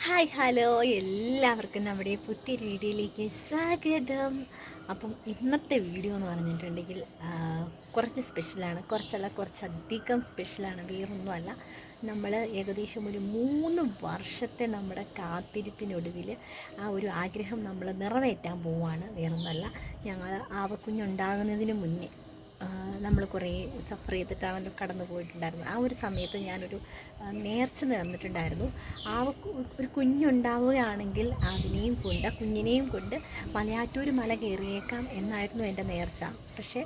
Hi hello എല്ലാവർക്കും നമ്മുടെ പുതിയൊരു വീഡിയോയിലേക്ക് സ്വാഗതം. അപ്പം ഇന്നത്തെ വീഡിയോ എന്ന് പറഞ്ഞിട്ടുണ്ടെങ്കിൽ കുറച്ച് സ്പെഷ്യലാണ്, കുറച്ചധികം സ്പെഷ്യലാണ്. വേറൊന്നുമല്ല, നമ്മൾ ഏകദേശം ഒരു 3 വർഷത്തെ നമ്മുടെ കാത്തിരിപ്പിനൊടുവിൽ ആ ഒരു ആഗ്രഹം നമ്മൾ നിറവേറ്റാൻ പോവുകയാണ്. വേറൊന്നുമല്ല, ഞങ്ങൾ ആവക്കുഞ്ഞുണ്ടാകുന്നതിന് മുന്നേ നമ്മൾ കുറേ സഫർ ചെയ്തിട്ടാണല്ലോ കടന്നു പോയിട്ടുണ്ടായിരുന്നത്. ആ ഒരു സമയത്ത് ഞാനൊരു നേർച്ച നേർന്നിട്ടുണ്ടായിരുന്നു. ഒരു കുഞ്ഞുണ്ടാവുകയാണെങ്കിൽ കുഞ്ഞിനെയും കൊണ്ട് മലയാറ്റൂർ മല കയറിയേക്കാം എന്നായിരുന്നു എൻ്റെ നേർച്ച. പക്ഷേ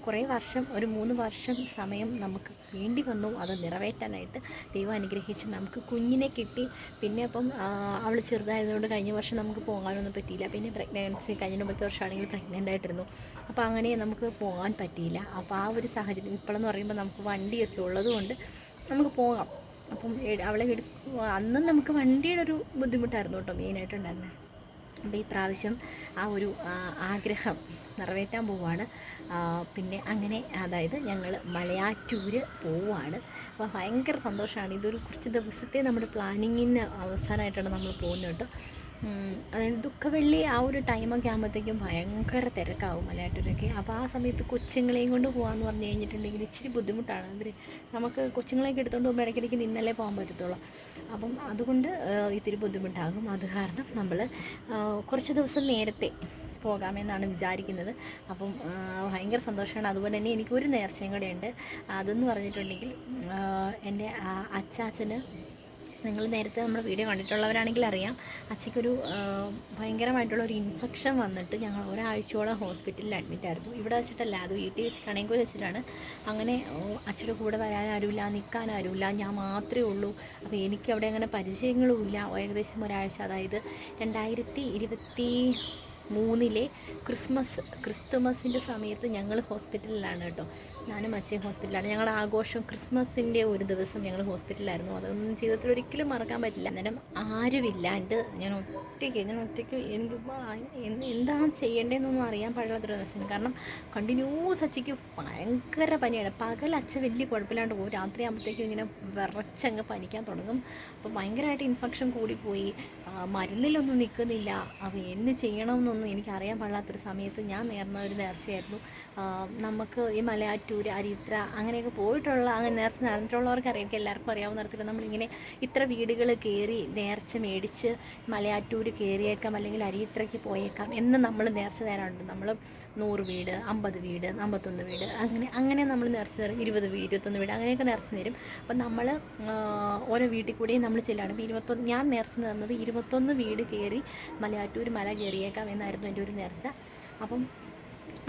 കുറേ വർഷം, ഒരു 3 വർഷം സമയം നമുക്ക് വേണ്ടി വന്നു അത് നിറവേറ്റാനായിട്ട്. ദൈവം അനുഗ്രഹിച്ച് നമുക്ക് കുഞ്ഞിനെ കിട്ടി. പിന്നെ അപ്പം അവൾ ചെറുതായതുകൊണ്ട് കഴിഞ്ഞ വർഷം നമുക്ക് പോകാനൊന്നും പറ്റിയില്ല. പിന്നെ പ്രഗ്നൻസി കഴിഞ്ഞ മുമ്പത്തെ വർഷമാണെങ്കിൽ പ്രഗ്നൻ്റ് ആയിട്ടിരുന്നു. അപ്പോൾ അങ്ങനെ നമുക്ക് പോകാൻ പറ്റിയില്ല. അപ്പോൾ ആ ഒരു സാഹചര്യം ഇപ്പോഴെന്ന് പറയുമ്പോൾ നമുക്ക് വണ്ടിയൊക്കെ ഉള്ളതുകൊണ്ട് നമുക്ക് പോകാം. അപ്പം അവളെ അന്നും നമുക്ക് വണ്ടിയുടെ ഒരു ബുദ്ധിമുട്ടായിരുന്നു കേട്ടോ മെയിനായിട്ടുണ്ടായിരുന്നത്. അപ്പോൾ ഈ പ്രാവശ്യം ആ ഒരു ആഗ്രഹം നിറവേറ്റാൻ പോവുകയാണ്. പിന്നെ അങ്ങനെ അതായത് ഞങ്ങൾ മലയാറ്റൂർ പോവുകയാണ്. അപ്പോൾ ഭയങ്കര സന്തോഷമാണ്. ഇതൊരു കുറച്ച് ദിവസത്തെ നമ്മുടെ പ്ലാനിങ്ങിന് അവസാനമായിട്ടാണ് നമ്മൾ പോകുന്നത് കേട്ടോ. അതായത് ദുഃഖവെള്ളി ആ ഒരു ടൈമൊക്കെ ആകുമ്പോഴത്തേക്കും ഭയങ്കര തിരക്കാവും മലയാറ്റൂരൊക്കെ. അപ്പോൾ ആ സമയത്ത് കൊച്ചുങ്ങളെയും കൊണ്ട് പോകാമെന്ന് പറഞ്ഞു കഴിഞ്ഞിട്ടുണ്ടെങ്കിൽ ഇച്ചിരി ബുദ്ധിമുട്ടാണ്. നമുക്ക് കൊച്ചുങ്ങളെയൊക്കെ എടുത്തുകൊണ്ട് പോകുമ്പോൾ ഇടയ്ക്കിടയ്ക്ക് നിന്നല്ലേ പോകാൻ പറ്റത്തുള്ളൂ. അപ്പം അതുകൊണ്ട് ഇത്തിരി ബുദ്ധിമുട്ടാകും. അത് കാരണം നമ്മൾ കുറച്ച് ദിവസം നേരത്തെ പോകാമെന്നാണ് വിചാരിക്കുന്നത്. അപ്പം ഭയങ്കര സന്തോഷമാണ്. അതുപോലെ തന്നെ എനിക്കൊരു നേർച്ചയും കൂടെ ഉണ്ട്. അതെന്ന് പറഞ്ഞിട്ടുണ്ടെങ്കിൽ എൻ്റെ അച്ചാച്ചന്, നിങ്ങൾ നേരത്തെ നമ്മുടെ വീഡിയോ കണ്ടിട്ടുള്ളവരാണെങ്കിൽ അറിയാം, അച്ഛയ്ക്കൊരു ഭയങ്കരമായിട്ടുള്ളൊരു ഇൻഫെക്ഷൻ വന്നിട്ട് ഞങ്ങൾ ഒരാഴ്ചയോളം ഹോസ്പിറ്റലിൽ അഡ്മിറ്റായിരുന്നു. ഇവിടെ വെച്ചിട്ടല്ല, അത് വീട്ടിൽ വെച്ച് കണയങ്കൂർ വെച്ചിട്ടാണ്. അങ്ങനെ അച്ഛൻ്റെ കൂടെ വരാൻ ആരുമില്ല, നിൽക്കാൻ ആരുമില്ല, ഞാൻ മാത്രമേ ഉള്ളൂ. അപ്പോൾ എനിക്കവിടെ അങ്ങനെ പരിചയങ്ങളുമില്ല. ഏകദേശം ഒരാഴ്ച, അതായത് 2023 ക്രിസ്തുമസിൻ്റെ സമയത്ത് ഞങ്ങൾ ഹോസ്പിറ്റലിലാണ് കേട്ടോ. ഞാനും അച്ഛയും ഹോസ്പിറ്റലാണ്. ഞങ്ങളുടെ ആഘോഷം ക്രിസ്മസിൻ്റെ ഒരു ദിവസം ഞങ്ങൾ ഹോസ്പിറ്റലിലായിരുന്നു. അതൊന്നും ജീവിതത്തിൽ ഒരിക്കലും മറക്കാൻ പറ്റില്ല. അന്നേരം ആരുമില്ലാണ്ട് ഞാൻ ഒറ്റയ്ക്ക് എനിക്ക് എന്താണ് ചെയ്യേണ്ടതെന്നൊന്നും അറിയാൻ പാടില്ലാത്തൊരു ദിവസം. കാരണം കണ്ടിന്യൂസ് അച്ഛയ്ക്ക് ഭയങ്കര പനിയാണ്. പകൽ അച്ഛൻ വലിയ കുഴപ്പമില്ലാണ്ട് പോകും, രാത്രി ആകുമ്പോഴത്തേക്കും ഇങ്ങനെ വിറച്ചങ്ങ് പനിക്കാൻ തുടങ്ങും. അപ്പോൾ ഭയങ്കരമായിട്ട് ഇൻഫെക്ഷൻ കൂടിപ്പോയി, മരുന്നിലൊന്നും നിൽക്കുന്നില്ല. അപ്പോൾ എന്ത് ചെയ്യണമെന്നൊന്നും എനിക്കറിയാൻ പാടില്ലാത്തൊരു സമയത്ത് ഞാൻ നേർന്ന ഒരു നേർച്ചയായിരുന്നു. നമുക്ക് ഈ മലയാറ്റൂർ, അരിത്ര അങ്ങനെയൊക്കെ പോയിട്ടുള്ള, അങ്ങനെ നേർച്ച നടന്നിട്ടുള്ളവർക്ക് അറിയാം, എല്ലാവർക്കും അറിയാവുന്ന തരത്തിൽ നമ്മളിങ്ങനെ ഇത്ര വീടുകൾ കയറി നേർച്ച മേടിച്ച് മലയാറ്റൂർ കയറിയേക്കാം അല്ലെങ്കിൽ അരിത്രയ്ക്ക് പോയേക്കാം എന്ന് നമ്മൾ നേർച്ച നേരാറുണ്ട്. നമ്മൾ 100 വീട്, 50 വീട്, 51 വീട്, അങ്ങനെ നമ്മൾ നേർച്ച തരും. 20 വീട്, 21 വീട്, അങ്ങനെയൊക്കെ നേർച്ച തരും. അപ്പം നമ്മൾ ഓരോ വീട്ടിൽ കൂടെയും നമ്മൾ ചെല്ലാണ്. ഇപ്പോൾ ഞാൻ നേർച്ച തന്നത് 21 വീട് കയറി മലയാറ്റൂർ മല കയറിയേക്കാം എന്നായിരുന്നു എൻ്റെ ഒരു നേർച്ച. അപ്പം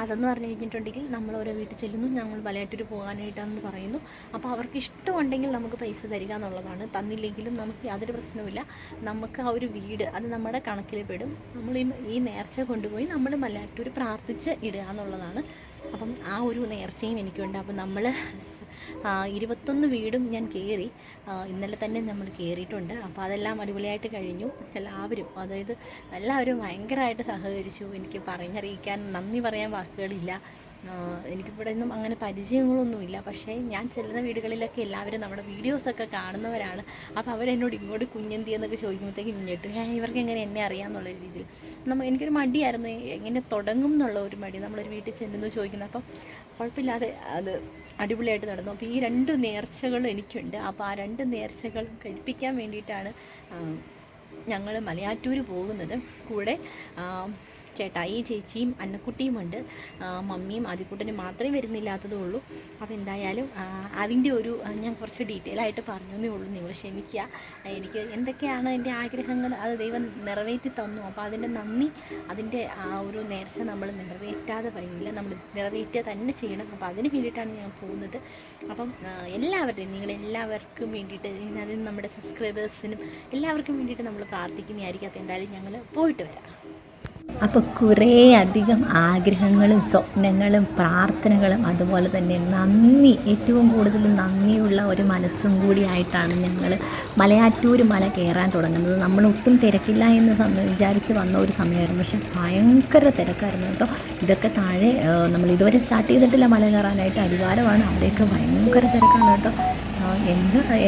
അതെന്ന് പറഞ്ഞു കഴിഞ്ഞിട്ടുണ്ടെങ്കിൽ നമ്മൾ ഓരോ വീട്ടിൽ ചെല്ലുന്നു, ഞങ്ങൾ മലയാറ്റൂർ പോകാനായിട്ടാണെന്ന് പറയുന്നു. അപ്പോൾ അവർക്ക് ഇഷ്ടമുണ്ടെങ്കിൽ നമുക്ക് പൈസ തരിക എന്നുള്ളതാണ്. തന്നില്ലെങ്കിലും നമുക്ക് യാതൊരു പ്രശ്നവുമില്ല. നമുക്ക് ആ ഒരു വീട് അത് നമ്മുടെ കണക്കിൽ പെടും. നമ്മൾ ഈ നേർച്ച കൊണ്ടുപോയി നമ്മൾ മലയാറ്റൂർ പ്രാർത്ഥിച്ച് ഇടുക എന്നുള്ളതാണ്. അപ്പം ആ ഒരു നേർച്ചയും എനിക്കുണ്ട്. അപ്പം നമ്മൾ 21 വീടും ഞാൻ കയറി. ഇന്നലെ തന്നെ നമ്മൾ കയറിയിട്ടുണ്ട്. അപ്പോൾ അതെല്ലാം അടിപൊളിയായിട്ട് കഴിഞ്ഞു. എല്ലാവരും ഭയങ്കരമായിട്ട് സഹകരിച്ചു. എനിക്ക് പറഞ്ഞറിയിക്കാൻ, നന്ദി പറയാൻ വാക്കുകളില്ല. എനിക്കിവിടെ ഒന്നും അങ്ങനെ പരിചയങ്ങളൊന്നുമില്ല. പക്ഷേ ഞാൻ ചെല്ലുന്ന വീടുകളിലൊക്കെ എല്ലാവരും നമ്മുടെ വീഡിയോസൊക്കെ കാണുന്നവരാണ്. അപ്പോൾ അവരെന്നോട് ഇങ്ങോട്ട് കുഞ്ഞന്തി എന്നൊക്കെ ചോദിക്കുമ്പോഴത്തേക്കും ഇങ്ങോട്ട് ഇവർക്ക് എങ്ങനെ എന്നെ അറിയാമെന്നുള്ള രീതിയിൽ എനിക്കൊരു മടിയായിരുന്നു, എങ്ങനെ തുടങ്ങും എന്നുള്ള ഒരു മടി. നമ്മളൊരു വീട്ടിൽ ചെല്ലുന്നു ചോദിക്കുന്നത്. അപ്പം കുഴപ്പമില്ലാതെ അത് അടിപൊളിയായിട്ട് നടന്നു. അപ്പോൾ ഈ 2 നേർച്ചകളും എനിക്കുണ്ട്. അപ്പോൾ ആ 2 നേർച്ചകൾ കഴിപ്പിക്കാൻ വേണ്ടിയിട്ടാണ് ഞങ്ങൾ മലയാറ്റൂർ പോകുന്നത്. കൂടെ ചേട്ടായി, ചേച്ചിയും അന്നക്കുട്ടിയും ഉണ്ട്. മമ്മിയും ആദ്യക്കൂട്ടനും മാത്രമേ വരുന്നില്ലാത്തതുള്ളൂ. അപ്പോൾ എന്തായാലും അതിൻ്റെ ഒരു ഞാൻ കുറച്ച് ഡീറ്റെയിൽ ആയിട്ട് പറഞ്ഞതേ ഉള്ളൂ, നിങ്ങൾ ക്ഷമിക്കുക. എനിക്ക് എന്തൊക്കെയാണ് എൻ്റെ ആഗ്രഹങ്ങൾ അത് ദൈവം നിറവേറ്റി തന്നു. അപ്പോൾ അതിൻ്റെ നന്ദി, അതിൻ്റെ ആ ഒരു നേർച്ച നമ്മൾ നിറവേറ്റാതെ കഴിയില്ല, നമ്മൾ നിറവേറ്റുക തന്നെ ചെയ്യണം. അപ്പോൾ അതിന് വേണ്ടിയിട്ടാണ് ഞാൻ പോകുന്നത്. അപ്പം നിങ്ങളെല്ലാവർക്കും വേണ്ടിയിട്ട്, അതിന് നമ്മുടെ സബ്സ്ക്രൈബേഴ്സിനും എല്ലാവർക്കും വേണ്ടിയിട്ട് നമ്മൾ പ്രാർത്ഥിക്കുന്നതായിരിക്കും. അപ്പോൾ എന്തായാലും ഞങ്ങൾ പോയിട്ട് വരാം. അപ്പോൾ കുറേ അധികം ആഗ്രഹങ്ങളും സ്വപ്നങ്ങളും പ്രാർത്ഥനകളും അതുപോലെ തന്നെ നന്ദി, ഏറ്റവും കൂടുതൽ നന്ദിയുള്ള ഒരു മനസ്സും കൂടിയായിട്ടാണ് ഞങ്ങൾ മലയാറ്റൂർ മല കയറാൻ തുടങ്ങുന്നത്. നമ്മൾ ഒട്ടും തിരക്കില്ല എന്ന് വിചാരിച്ച് വന്ന ഒരു സമയമായിരുന്നു. പക്ഷെ ഭയങ്കര തിരക്കായിരുന്നു കേട്ടോ. ഇതൊക്കെ താഴെ നമ്മൾ ഇതുവരെ സ്റ്റാർട്ട് ചെയ്തിട്ടില്ല മല കയറാനായിട്ട്, അടിവാരമാണ്. അവിടെയൊക്കെ ഭയങ്കര തിരക്കാണ് കേട്ടോ.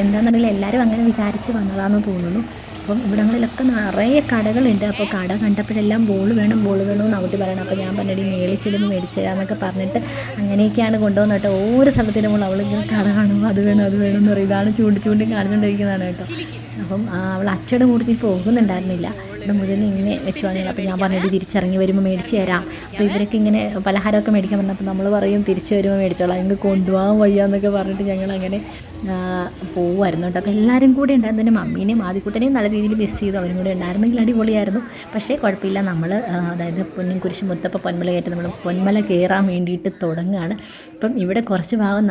എന്താണെന്നറിയില്ല, എല്ലാവരും അങ്ങനെ വിചാരിച്ച് വന്നതാണെന്ന് തോന്നുന്നു. അപ്പം ഇവിടങ്ങളിലൊക്കെ നിറയെ കടകളുണ്ട്. അപ്പോൾ കട കണ്ടപ്പോഴെല്ലാം ബോൾ വേണം എന്ന് അങ്ങോട്ട് പറയണം. അപ്പോൾ ഞാൻ പറഞ്ഞിട്ട് മേളിൽ ചെല്ലുമ്പോൾ മേടിച്ച് തരാമെന്നൊക്കെ പറഞ്ഞിട്ട് അങ്ങനെയൊക്കെയാണ് കൊണ്ടുവന്നത് കേട്ടോ. ഓരോ സ്ഥലത്തിനും നമ്മൾ അവളിങ്ങനെ കട കാണുമ്പോൾ അത് വേണം എന്ന് പറയും. ഇതാണ് ചൂണ്ടി കാണിച്ചുകൊണ്ടിരിക്കുന്നതാണ് കേട്ടോ. അപ്പം അവൾ അച്ഛയുടെ കൂട്ടത്തിൽ പോകുന്നുണ്ടായിരുന്നില്ല, ഇവിടെ മുഴുവൻ ഇങ്ങനെ വെച്ച് വന്നത്. അപ്പോൾ ഞാൻ പറഞ്ഞിട്ട് തിരിച്ചിറങ്ങി വരുമ്പോൾ മേടിച്ച് തരാം. അപ്പോൾ ഇവരൊക്കെ ഇങ്ങനെ പലഹാരമൊക്കെ മേടിക്കാൻ പറഞ്ഞപ്പോൾ നമ്മൾ പറയും തിരിച്ച് വരുമ്പോൾ മേടിച്ചോളാം, ഞങ്ങൾക്ക് കൊണ്ടുപോകാൻ വയ്യാന്നൊക്കെ പറഞ്ഞിട്ട് ഞങ്ങളങ്ങനെ പോകുമായിരുന്നു കേട്ടോ. അപ്പോൾ എല്ലാവരും കൂടെ ഉണ്ടായിരുന്നു. എൻ്റെ മമ്മീനെയും ആദ്യക്കുട്ടനെയും നല്ല രീതിയിൽ മിസ് ചെയ്തു. അവരും കൂടെ ഉണ്ടായിരുന്നെങ്കിൽ അടിപൊളിയായിരുന്നു. പക്ഷേ കുഴപ്പമില്ല, നമ്മൾ അതായത് പൊന്നും കുരിശ് മുത്തപ്പ പൊന്മല കയറ്റി നമ്മൾ പൊന്മല കയറാൻ വേണ്ടിയിട്ട് തുടങ്ങുകയാണ്. അപ്പം ഇവിടെ കുറച്ച് ഭാഗം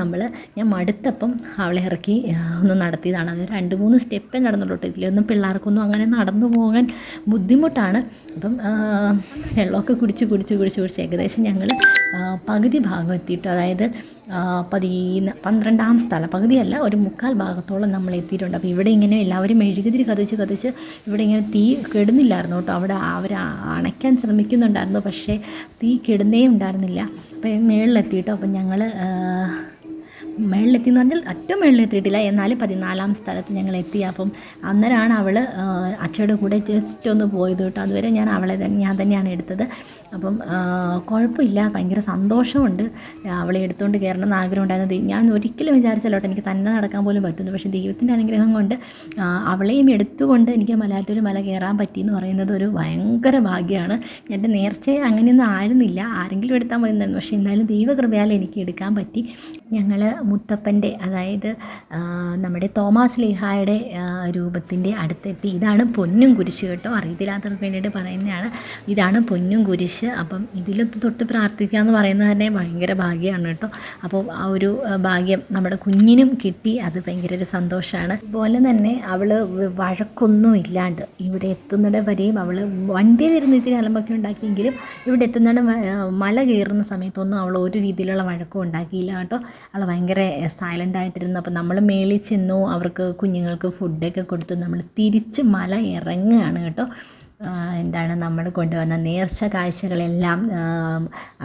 ഞാൻ മടുത്തപ്പം അവളെ ഇറക്കി ഒന്ന് നടത്തിയതാണ്. അത് 2-3 സ്റ്റെപ്പേ നടന്നുള്ളൂ കേട്ടോ. ഇതിലൊന്നും പിള്ളേർക്കൊന്നും അങ്ങനെ നടന്നു പോകാൻ ബുദ്ധിമുട്ടാണ്. അപ്പം വെള്ളമൊക്കെ കുടിച്ച് ഏകദേശം ഞങ്ങൾ പകുതി ഭാഗം എത്തിയിട്ടു. അതായത് 12ാം സ്ഥലം, പകുതിയല്ല, ഒരു 1/4 ഭാഗത്തോളം നമ്മൾ എത്തിയിട്ടുണ്ട്. അപ്പോൾ ഇവിടെ ഇങ്ങനെ എല്ലാവരും മെഴുകുതിരി കത്തിച്ച് ഇവിടെ ഇങ്ങനെ തീ കെടുന്നില്ലായിരുന്നു കേട്ടോ. അവിടെ അവർ അണയ്ക്കാൻ ശ്രമിക്കുന്നുണ്ടായിരുന്നു, പക്ഷേ തീ കെടുന്നേ ഉണ്ടായിരുന്നില്ല. അപ്പോൾ മേളിലെത്തിയിട്ടോ. അപ്പം ഞങ്ങൾ മേളിലെത്തിയെന്ന് പറഞ്ഞാൽ ഏറ്റവും മേളിലെത്തിയിട്ടില്ല, എന്നാലും 14ാം സ്ഥലത്ത് ഞങ്ങൾ എത്തി. അപ്പം അന്നേരമാണ് അവൾ അച്ഛയുടെ കൂടെ ജസ്റ്റ് ഒന്ന് പോയത് കേട്ടോ. അതുവരെ ഞാൻ തന്നെയാണ് എടുത്തത്. അപ്പം കുഴപ്പമില്ല, ഭയങ്കര സന്തോഷമുണ്ട്. അവളെ എടുത്തുകൊണ്ട് കയറണം എന്ന് ആഗ്രഹം ഉണ്ടായിരുന്നത്. ഞാൻ ഒരിക്കലും വിചാരിച്ചല്ലോ കേട്ടോ എനിക്ക് തന്നെ നടക്കാൻ പോലും പറ്റുന്നു. പക്ഷേ ദൈവത്തിൻ്റെ അനുഗ്രഹം കൊണ്ട് അവളെയും എടുത്തുകൊണ്ട് എനിക്ക് മലയാറ്റൂർ മല കയറാൻ പറ്റിയെന്ന് പറയുന്നത് ഒരു ഭയങ്കര ഭാഗ്യമാണ്. എൻ്റെ നേർച്ച അങ്ങനെയൊന്നും ആയിരുന്നില്ല, ആരെങ്കിലും എടുത്താൽ മതി എന്നായിരുന്നു. പക്ഷേ എന്തായാലും ദൈവകൃപയാൽ എനിക്ക് എടുക്കാൻ പറ്റി. ഞങ്ങൾ മുത്തപ്പൻ്റെ, അതായത് നമ്മുടെ തോമാസ് ലീഹായുടെ രൂപത്തിൻ്റെ അടുത്തെത്തി. ഇതാണ് പൊന്നും കുരിശ് കേട്ടോ, അറിയത്തില്ലാത്തവർക്ക് വേണ്ടിയിട്ട് പറയുന്നതാണ്. ഇതാണ് പൊന്നും കുരിശ്. അപ്പം ഇതിലൊത്ത് തൊട്ട് പ്രാർത്ഥിക്കുക എന്ന് പറയുന്നത് തന്നെ ഭയങ്കര ഭാഗ്യമാണ് കേട്ടോ. അപ്പോൾ ആ ഒരു ഭാഗ്യം നമ്മുടെ കുഞ്ഞിനും കിട്ടി, അത് ഭയങ്കര ഒരു സന്തോഷമാണ്. അതുപോലെ തന്നെ അവൾ വഴക്കൊന്നും ഇല്ലാണ്ട് ഇവിടെ എത്തുന്നിട വരെയും അവൾ വണ്ടിയിലിരുന്ന് ഇത്തിരി അലമ്പൊക്കെ ഉണ്ടാക്കിയെങ്കിലും ഇവിടെ എത്തുന്നിട മല കയറുന്ന സമയത്തൊന്നും അവൾ ഒരു രീതിയിലുള്ള വഴക്കം ഉണ്ടാക്കിയില്ല കേട്ടോ. അവൾ ഭയങ്കര സൈലൻ്റ് ആയിട്ടിരുന്നു. അപ്പോൾ നമ്മൾ മേളിൽ ചെന്നു, അവർക്ക് കുഞ്ഞുങ്ങൾക്ക് ഫുഡൊക്കെ കൊടുത്തു നമ്മൾ തിരിച്ച് മല ഇറങ്ങുകയാണ് കേട്ടോ. നമ്മൾ കൊണ്ടുവന്ന നേർച്ച കാഴ്ചകളെല്ലാം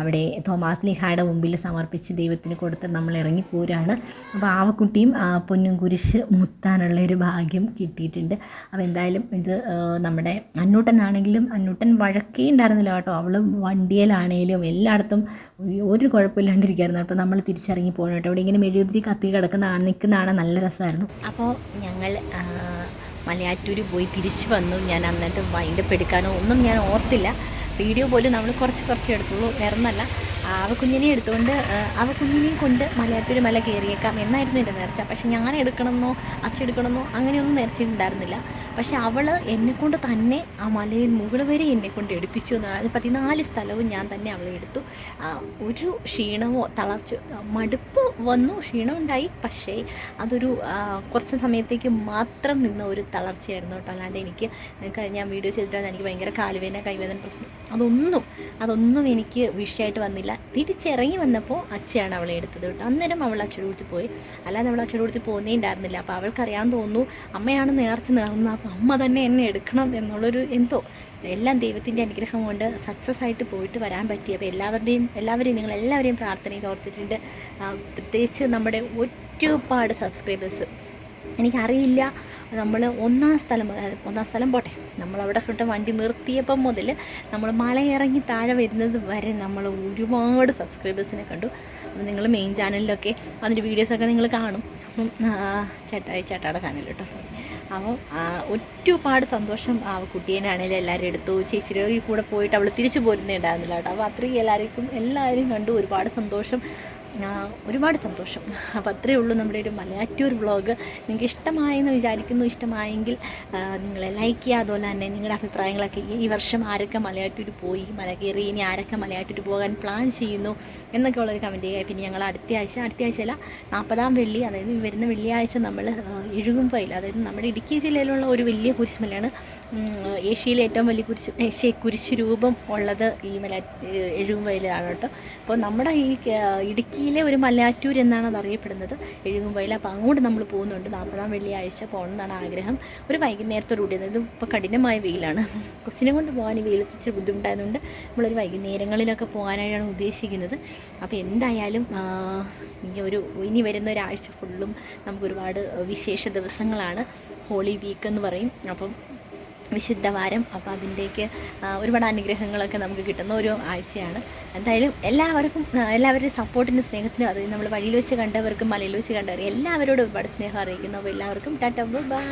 അവിടെ തോമാസ് ലീഹായുടെ മുമ്പിൽ സമർപ്പിച്ച് ദൈവത്തിന് കൊടുത്ത് നമ്മൾ ഇറങ്ങിപ്പോരാണ്. അപ്പോൾ ആവക്കുട്ടിയും പൊന്നും കുരിശ് മുത്താനുള്ളൊരു ഭാഗ്യം കിട്ടിയിട്ടുണ്ട്. അപ്പോൾ എന്തായാലും ഇത് നമ്മുടെ അന്നൂട്ടനാണെങ്കിലും അന്നൂട്ടൻ വഴക്കേ ഉണ്ടായിരുന്നില്ല കേട്ടോ. അവൾ വണ്ടിയിലാണേലും എല്ലായിടത്തും ഒരു കുഴപ്പമില്ലാണ്ടിരിക്കുകയായിരുന്നു. അപ്പോൾ നമ്മൾ തിരിച്ചിറങ്ങി പോകണം കേട്ടോ. അവിടെ ഇങ്ങനെ മെഴുകുതിരി കത്തി നിൽക്കുന്നതാണ് നല്ല രസമായിരുന്നു. അപ്പോൾ ഞങ്ങൾ മലയാറ്റൂർ പോയി തിരിച്ചു വന്നു. ഞാൻ എന്നിട്ട് വൈൻഡപ്പ് എടുക്കാനോ ഒന്നും ഞാൻ ഓർത്തില്ല. വീഡിയോ പോലും നമ്മൾ കുറച്ച് എടുത്തുള്ളൂ, വേറൊന്നല്ല. അവക്കുഞ്ഞിനെ അവക്കുഞ്ഞിനെയും കൊണ്ട് മലയാറ്റൂർ മല കയറിയേക്കാം എന്നായിരുന്നു എൻ്റെ നേർച്ച. പക്ഷെ ഞാൻ എടുക്കണമെന്നോ അച്ഛൻ എടുക്കണമെന്നോ അങ്ങനെയൊന്നും നേർച്ചയുണ്ടായിരുന്നില്ല. പക്ഷെ അവൾ എന്നെക്കൊണ്ട് തന്നെ ആ മലയിൽ മുകളിൽ വരെ എന്നെക്കൊണ്ട് എടുപ്പിച്ചു എന്നാണ്. അത് 14 സ്ഥലവും ഞാൻ തന്നെ അവളെ എടുത്തു. ഒരു ക്ഷീണമോ മടുപ്പ് വന്നു, ക്ഷീണമുണ്ടായി. പക്ഷേ അതൊരു കുറച്ച് സമയത്തേക്ക് മാത്രം നിന്ന ഒരു തളർച്ചയായിരുന്നു കേട്ടോ. അല്ലാണ്ട് എനിക്ക് ഞാൻ വീഡിയോ ചെയ്തിട്ടാണ് എനിക്ക് ഭയങ്കര കാലുവേദന കൈവേദന പ്രശ്നം അതൊന്നും എനിക്ക് വിഷയമായിട്ട് വന്നില്ല. തിരിച്ചിറങ്ങി വന്നപ്പോൾ അച്ഛയാണ് അവളെ എടുത്തത് കേട്ടോ. അന്നേരം അവൾ അച്ഛയുടെ കൂട്ടി പോയി, അല്ലാതെ അവൾ അച്ഛയുടെ കൂട്ടി പോകുന്നേ ഉണ്ടായിരുന്നില്ല. അപ്പോൾ അവൾക്കറിയാൻ തോന്നുന്നു അമ്മയാണ് നേർച്ച നേർന്നത്, അപ്പോൾ അമ്മ തന്നെ എന്നെ എടുക്കണം എന്നുള്ളൊരു എല്ലാം ദൈവത്തിൻ്റെ അനുഗ്രഹം കൊണ്ട് സക്സസ് ആയിട്ട് പോയിട്ട് വരാൻ പറ്റി. അപ്പോൾ നിങ്ങളെല്ലാവരെയും പ്രാർത്ഥനയിൽ ഓർത്തിട്ടുണ്ട്. പ്രത്യേകിച്ച് നമ്മുടെ ഒരുപാട് സബ്സ്ക്രൈബേഴ്സ്, എനിക്കറിയില്ല നമ്മൾ ഒന്നാം സ്ഥലം പോട്ടെ, നമ്മളവിടെ തൊട്ട് വണ്ടി നിർത്തിയപ്പം മുതൽ നമ്മൾ മലയിറങ്ങി താഴെ വരുന്നത് വരെ നമ്മൾ ഒരുപാട് സബ്സ്ക്രൈബേഴ്സിനെ കണ്ടു. അപ്പോൾ നിങ്ങൾ മെയിൻ ചാനലിലൊക്കെ അതിൻ്റെ വീഡിയോസൊക്കെ നിങ്ങൾ കാണും. അപ്പം ചേട്ടായുടെ ചാനൽ കേട്ടോ. അപ്പോൾ ഒരുപാട് സന്തോഷം. ആ കുട്ടീനാണെങ്കിലും എല്ലാവരും എടുത്തു. ചേച്ചിയുടെ കൂടെ പോയിട്ട് അവൾ തിരിച്ചു പോരുന്നേ ഉണ്ടായിരുന്നില്ല കേട്ടോ. അപ്പോൾ അത്രയും എല്ലാവരെയും കണ്ടു. ഒരുപാട് സന്തോഷം. അപ്പോൾ അത്രയേ ഉള്ളൂ നമ്മുടെ ഒരു മലയാറ്റൂർ വ്ളോഗ്. നിങ്ങൾക്ക് ഇഷ്ടമായെന്ന് വിചാരിക്കുന്നു. ഇഷ്ടമായെങ്കിൽ നിങ്ങൾ ലൈക്ക് ചെയ്യുക. അതുപോലെ തന്നെ നിങ്ങളുടെ അഭിപ്രായങ്ങളൊക്കെ ഈ വർഷം ആരൊക്കെ മലയാറ്റൂർ പോയി, മല കയറി, ഇനി ആരൊക്കെ മലയാറ്റൂർ പോകാൻ പ്ലാൻ ചെയ്യുന്നു എന്നൊക്കെ ഉള്ളൊരു കമൻറ്റ് ചെയ്യുക. പിന്നെ ഞങ്ങൾ അടുത്ത ആഴ്ചയല്ല 40ാം വെള്ളി, അതായത് വരുന്ന വെള്ളിയാഴ്ച നമ്മൾ എഴുകുംപയിൽ, അതായത് നമ്മുടെ ഇടുക്കി ജില്ലയിലുള്ള ഒരു വലിയ കുരിശുമലയാണ് ഏഷ്യയിലെ ഏറ്റവും വലിയ കുരിശ് രൂപം ഉള്ളത് ഈ എഴുകുംവയലാണ് കേട്ടോ. അപ്പോൾ നമ്മുടെ ഈ ഇടുക്കിയിലെ ഒരു മലയാറ്റൂർ എന്നാണ് അത് അറിയപ്പെടുന്നത്, എഴുകുംവയൽ. അപ്പോൾ അങ്ങോട്ട് നമ്മൾ പോകുന്നുണ്ട് 40-ാം വെള്ളിയാഴ്ച പോകണമെന്നാണ് ആഗ്രഹം. ഒരു വൈകുന്നേരത്തോടുകൂടി, ഇത് ഇപ്പോൾ കഠിനമായ വെയിലാണ്, കൊച്ചിനെ കൊണ്ട് പോകാൻ ഈ വെയിലത്തിച്ച് ബുദ്ധിമുട്ടായതുകൊണ്ട് നമ്മളൊരു വൈകുന്നേരങ്ങളിലൊക്കെ പോകാനായാണ് ഉദ്ദേശിക്കുന്നത്. അപ്പോൾ എന്തായാലും ഇനി വരുന്ന ഒരാഴ്ച ഫുള്ളും നമുക്കൊരുപാട് വിശേഷ ദിവസങ്ങളാണ്. ഹോളി വീക്ക് എന്ന് പറയും, അപ്പം വിശുദ്ധവാരം. അപ്പോൾ അതിൻ്റെയൊക്കെ ഒരുപാട് അനുഗ്രഹങ്ങളൊക്കെ നമുക്ക് കിട്ടുന്ന ഒരു ആഴ്ചയാണ്. എന്തായാലും എല്ലാവരുടെയും സപ്പോർട്ടിനും സ്നേഹത്തിനും, അത് നമ്മൾ വഴിയിൽ വെച്ച് കണ്ടവർക്കും മലയിൽ വെച്ച് കണ്ടവർ എല്ലാവരോടും ഒരുപാട് സ്നേഹം അറിയിക്കുന്നു. അപ്പോൾ എല്ലാവർക്കും ടാറ്റ, ബൈ.